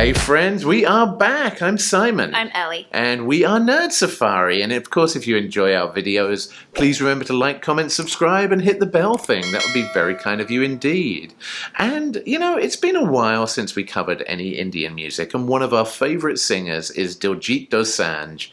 Hey friends, we are back. I'm Simon. I'm Ellie. And we are Nerd Safari. And of course, if you enjoy our videos, please remember to like, comment, subscribe, and hit the bell thing. That would be very kind of you indeed. And, you know, it's been a while since we covered any Indian music, and one of our favorite singers is Diljit Dosanjh.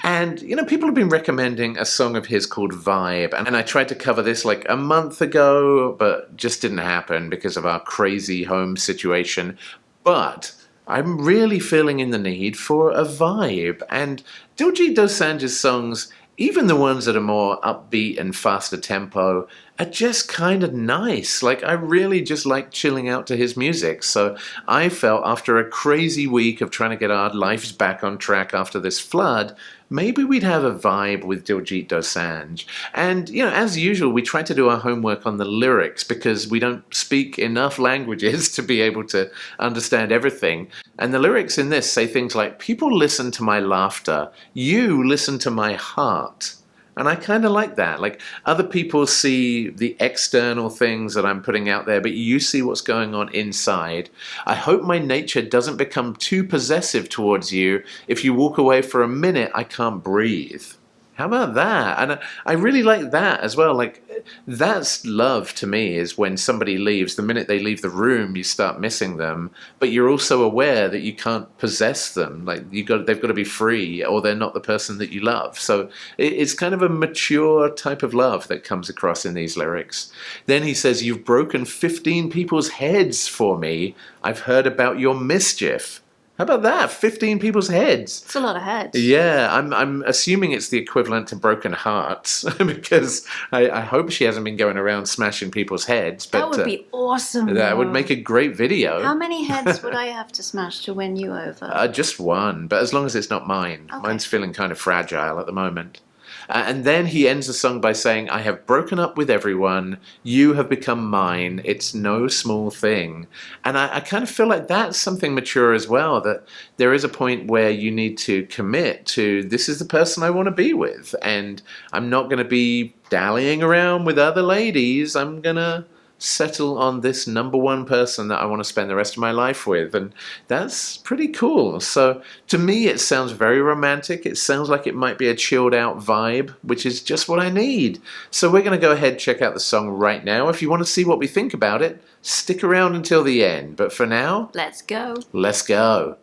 And, you know, people have been recommending a song of his called Vibe, and I tried to cover this like a month ago, but just didn't happen because of our crazy home situation. But I'm really feeling in the need for a vibe, and Diljit Dosanjh's songs, even the ones that are more upbeat and faster tempo, are just kind of nice. Like, I really just like chilling out to his music. So I felt after a crazy week of trying to get our lives back on track after this flood, maybe we'd have a vibe with Diljit Dosanjh. And, you know, as usual, we try to do our homework on the lyrics because we don't speak enough languages to be able to understand everything. And the lyrics in this say things like, people listen to my laughter, you listen to my heart. And I kind of like that. Like, other people see the external things that I'm putting out there, but you see what's going on inside. I hope my nature doesn't become too possessive towards you. If you walk away for a minute, I can't breathe. How about that? And I really like that as well. Like, that's love to me, is when somebody leaves. The minute they leave the room, you start missing them, but you're also aware that you can't possess them. Like, they've got to be free, or they're not the person that you love. So it's kind of a mature type of love that comes across in these lyrics. Then he says, you've broken 15 people's heads for me. I've heard about your mischief. How about that? 15 people's heads. It's a lot of heads. Yeah, I'm assuming it's the equivalent to broken hearts because I hope she hasn't been going around smashing people's heads. But that would be awesome. That would make a great video. How many heads would I have to smash to win you over? Just one, but as long as it's not mine. Okay. Mine's feeling kind of fragile at the moment. And then he ends the song by saying, I have broken up with everyone, you have become mine, it's no small thing. And I kind of feel like that's something mature as well, that there is a point where you need to commit to, this is the person I want to be with, and I'm not going to be dallying around with other ladies, I'm going to settle on this number one person that I want to spend the rest of my life with. And that's pretty cool. So to me, it sounds very romantic. It sounds like it might be a chilled out vibe, which is just what I need. So we're going to go ahead and check out the song right now. If you want to see what we think about it, stick around until the end. But for now, let's go. Let's go.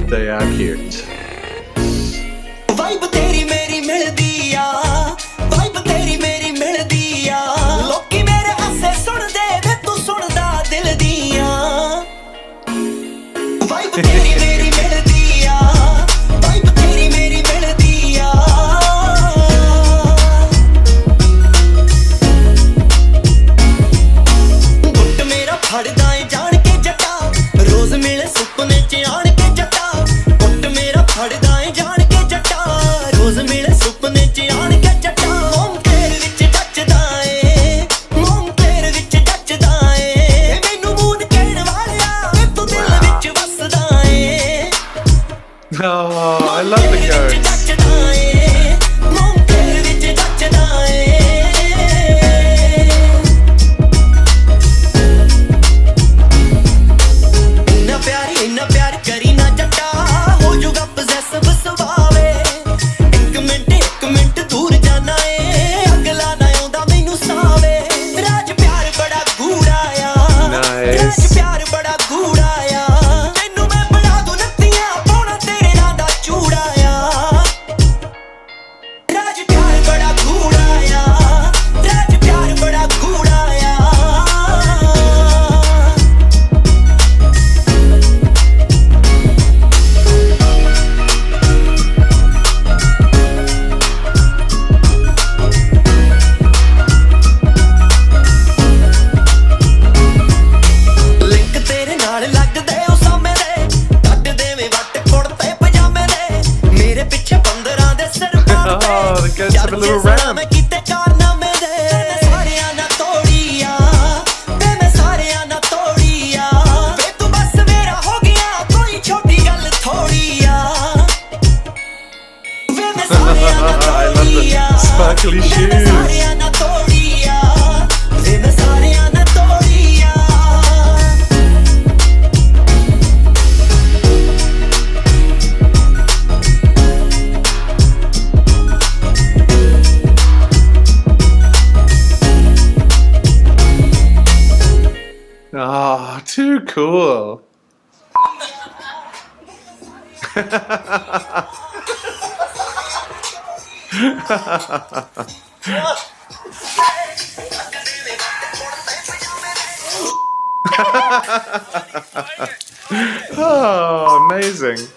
They are cute. Vibe तेरी मेरी मिलदी आ vibe तेरी मेरी मिलदी आ लोकी मेरे हसे सुन दे वे तू सुनदा दिल दियां वाइब तेरी मेरी मिलदी आ वाइब तेरी मेरी मिलदी आ गुट मेरा फड़दा है जान के जटा रोज मिले सुपने च आन के जटा गुट मेरा फड़दा है जान रोज़ मिले सुपने च आन के जटा मोम तेरे विच जचदा ए मोम तेरे विच जचदा ए मैनू मूद कहण वालिया तू दिल विच वसदा ए Oh, I love the chorus. जचदा ए मोम तेरे विच जचदा ए इन्ना प्यार करी ना जटा हो जुगा possessive सुभावे दूर जाना है अगला ना आंदा मैनू सावे राज प्यार बड़ा गूढ़ा आ राज प्यार बड़ा गूढ़ा आ तैनू मैं बड़ा दूं नत्तियां पाउणा तेरे नां दा चूड़ा आ राज प्यार बड़ा गूढ़ा आ राज प्यार बड़ा गूढ़ा आ Goes to a little ramp. I love the sparkly shoes. cool. Oh, amazing.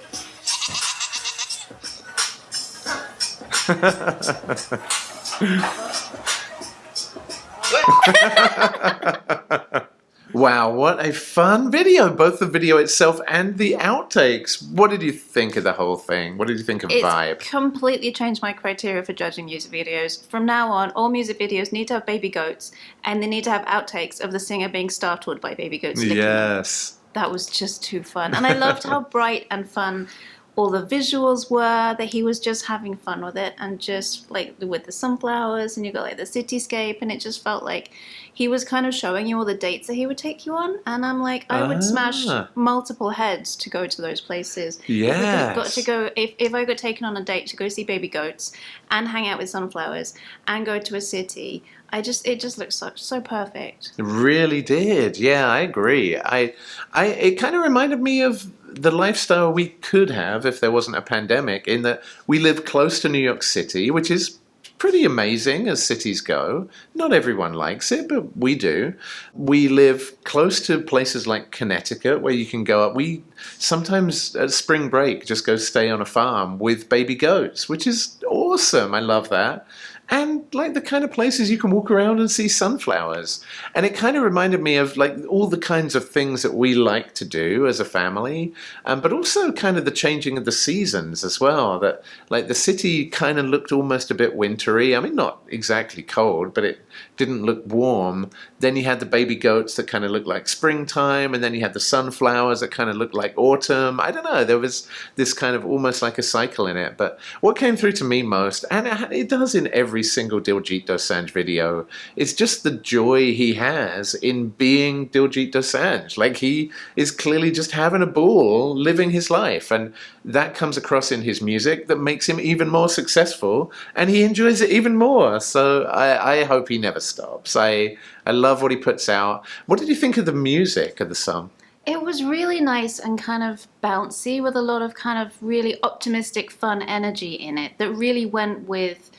Wow, what a fun video, both the video itself and the outtakes. What did you think of the whole thing? What did you think of vibe? It's completely changed my criteria for judging music videos. From now on, all music videos need to have baby goats, and they need to have outtakes of the singer being startled by baby goats. Yes. That was just too fun. And I loved how bright and fun all the visuals were, that he was just having fun with it, and just like with the sunflowers, and you got like the cityscape, and it just felt like he was kind of showing you all the dates that he would take you on. And I'm like, I would smash multiple heads to go to those places. Yes. Got to go, if I got taken on a date to go see baby goats and hang out with sunflowers and go to a city, it just looks so perfect. It really did. Yeah, I agree. It kind of reminded me of the lifestyle we could have if there wasn't a pandemic, in that we live close to New York City, which is pretty amazing as cities go. Not everyone likes it, but we do. We live close to places like Connecticut, where you can go up. We sometimes at spring break just go stay on a farm with baby goats, which is awesome. I love that. And like the kind of places you can walk around and see sunflowers. And it kind of reminded me of like all the kinds of things that we like to do as a family, but also kind of the changing of the seasons as well. That like the city kind of looked almost a bit wintry. I mean, not exactly cold, but it didn't look warm. Then you had the baby goats that kind of looked like springtime, and then you had the sunflowers that kind of looked like autumn. I don't know, there was this kind of almost like a cycle in it. But what came through to me most, and it does in every single Diljit Dosanjh video, is just the joy he has in being Diljit Dosanjh. Like, he is clearly just having a ball, living his life, and that comes across in his music that makes him even more successful, and he enjoys it even more. So I hope he never stops. I love what he puts out. What did you think of the music of the song? It was really nice and kind of bouncy, with a lot of kind of really optimistic, fun energy in it that really went with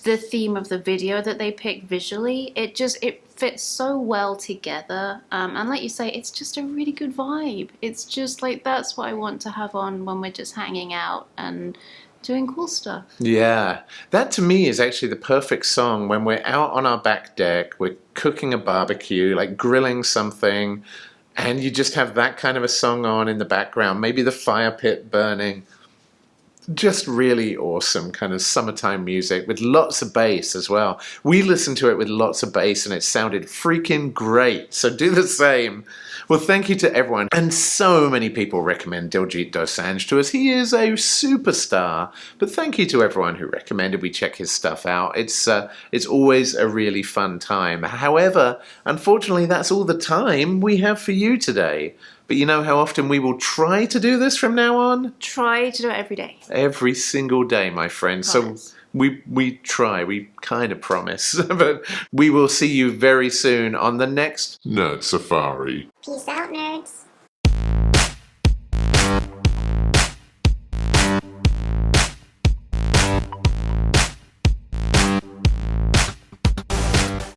the theme of the video that they picked visually. It fits so well together, and like you say, it's just a really good vibe. It's just like, that's what I want to have on when we're just hanging out and doing cool stuff. Yeah, that to me is actually the perfect song when we're out on our back deck, we're cooking a barbecue, like grilling something, and you just have that kind of a song on in the background, maybe the fire pit burning. Just really awesome kind of summertime music with lots of bass as well. We listened to it with lots of bass and it sounded freaking great. So do the same. Well, thank you to everyone. And so many people recommend Diljit Dosanjh to us. He is a superstar. But thank you to everyone who recommended we check his stuff out. It's always a really fun time. However, unfortunately, that's all the time we have for you today. But you know how often we will try to do this from now on? Try to do it every day. Every single day, my friend. So we try, we kind of promise. But we will see you very soon on the next Nerd Safari. Peace out, nerds.